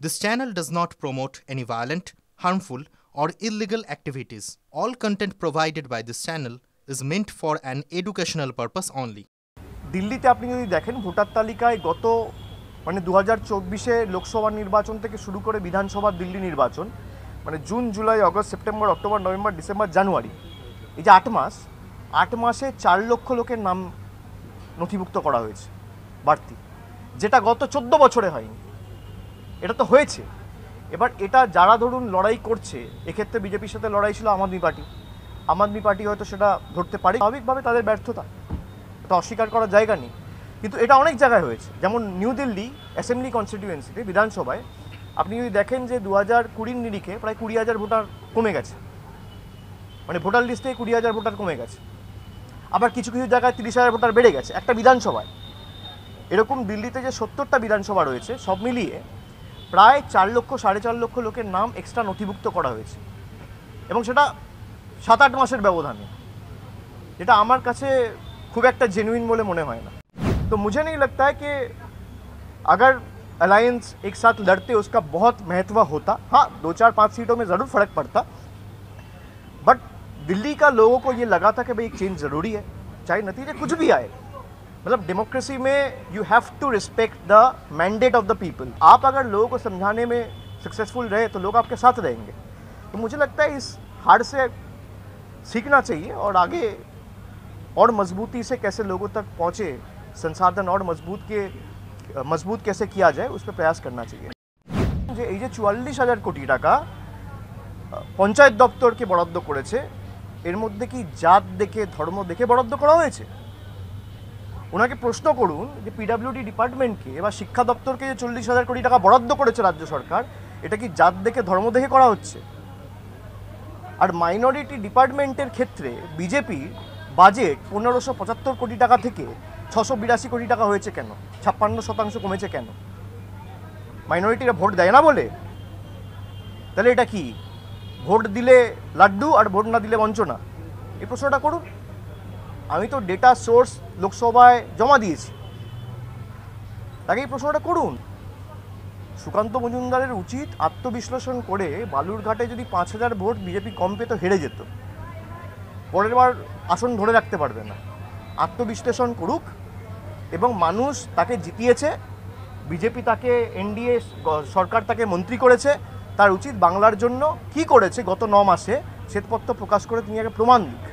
This channel does not promote any violent, harmful, or illegal activities. All content provided by this channel is meant for an educational purpose only. দিল্লিতে আপনি যদি দেখেন voter তালিকায় গত 2024-এ লোকসভা নির্বাচন থেকে শুরু করে বিধানসভা দিল্লি নির্বাচন June July August September October November December January এই যে 8 মাসে 4 লক্ষ লোকের নাম নথিভুক্ত করা হয়েছে বাড়তি, যেটা গত 14 বছরে হয়নি। এটা তো হয়েছে। এবার এটা যারা ধরুন লড়াই করছে, এক্ষেত্রে বিজেপির সাথে লড়াই ছিল আম আদমি পার্টি হয়তো সেটা ধরতে পারে, স্বাভাবিকভাবে তাদের ব্যর্থতা, এটা অস্বীকার করার জায়গা নেই। কিন্তু এটা অনেক জায়গায় হয়েছে, যেমন নিউ দিল্লি অ্যাসেম্বলি কনস্টিটিউয়েন্সিতে বিধানসভায় আপনি যদি দেখেন যে 2020 নিরিখে প্রায় 20,000 ভোটার কমে গেছে, ভোটার লিস্ট থেকে 20,000 ভোটার কমে গেছে। আবার কিছু কিছু জায়গায় 30,000 ভোটার বেড়ে গেছে একটা বিধানসভায়। এরকম দিল্লিতে যে 70টা বিধানসভা রয়েছে সব মিলিয়ে প্রায় 4 লক্ষ 4.5 লক্ষ লোকের নাম এক্সট্রা নথিভুক্ত করা হয়েছে, এবং সেটা 7-8 মাসের ব্যবধানে, যেটা আমার কাছে खूब एक जेन्युइन बोले मने হয় না। तो मुझे नहीं लगता है कि अगर अलायंस एक साथ लड़ते उसका बहुत महत्व होता। हाँ, 2-4-5 सीटों में ज़रूर फ़र्क पड़ता, बट दिल्ली का लोगों को ये लगा था कि भाई एक चेंज ज़रूरी है, चाहे नतीजे कुछ भी आए। मतलब डेमोक्रेसी में you have to respect the mandate of the people. आप अगर लोगों को समझाने में सक्सेसफुल रहे तो लोग आपके साथ रहेंगे। तो मुझे लगता है इस हार से सीखना चाहिए और आगे और मजबूती से कैसे लोगों तक पहुँचे, संसाधन और मजबूत कैसे किया जाए उस पर प्रयास करना चाहिए। যে এই যে 44,000 কোটি টাকা পঞ্চায়েত দপ্তরকে বরাদ্দ করেছে, এর মধ্যে কি জাত দেখে ধর্ম দেখে বরাদ্দ করা হয়েছে? ওনাকে প্রশ্ন করুন যে পিডব্লিউডি ডিপার্টমেন্টকে বা শিক্ষা দপ্তরকে যে 40,000 কোটি টাকা বরাদ্দ করেছে রাজ্য সরকার, এটা কি জাত দেখে ধর্ম দেখে করা হচ্ছে? আর মাইনরিটি ডিপার্টমেন্টের ক্ষেত্রে বিজেপি বাজেট 1575 কোটি টাকা থেকে 682 কোটি টাকা হয়েছে কেন? 56% কমেছে কেন? মাইনরিটিরা ভোট দেয় না বলে? তাহলে এটা কি ভোট দিলে লাড্ডু আর ভোট না দিলে বঞ্চনা? এই প্রশ্নটা করুন। আমি তো ডেটা সোর্স লোকসভায় জমা দিয়েছি, তাকে এই প্রশ্নটা করুন। সুকান্ত মজুমদারের উচিত আত্মবিশ্লেষণ করে বালুরঘাটে যদি 5,000 ভোট বিজেপি কম পেত হেরে যেত, পরের বার আসন ধরে রাখতে পারবে না। আত্মবিশ্লেষণ করুক, এবং মানুষ তাকে জিতিয়েছে, বিজেপি তাকে এনডিএ সরকার তাকে মন্ত্রী করেছে, তার উচিত বাংলার জন্য কি করেছে গত 9 মাসে শ্বেতপত্র প্রকাশ করে তিনি আগে প্রমাণ দিক।